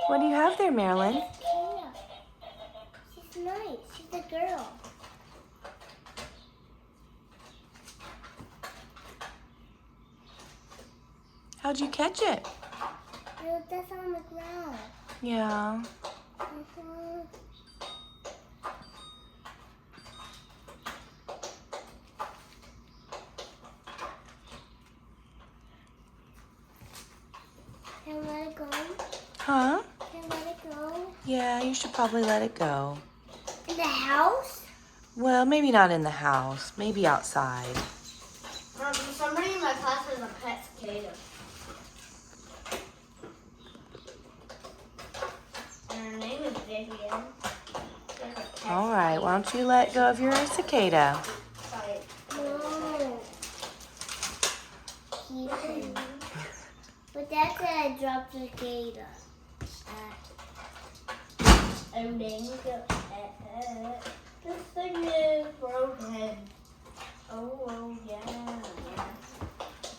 What do you have there, Marilyn? Cicada. She's nice. She's a girl. How'd you catch it? That's on the ground. Yeah. Can I let it go? Huh? Can I let it go? Yeah, you should probably let it go. In the house? Well, maybe not in the house. Maybe outside. Somebody in my class has a pet cicada. And her name is Vivian. All right, why don't you let go of your cicada? No. Keep it. But that's said I dropped the cicada. And then you go.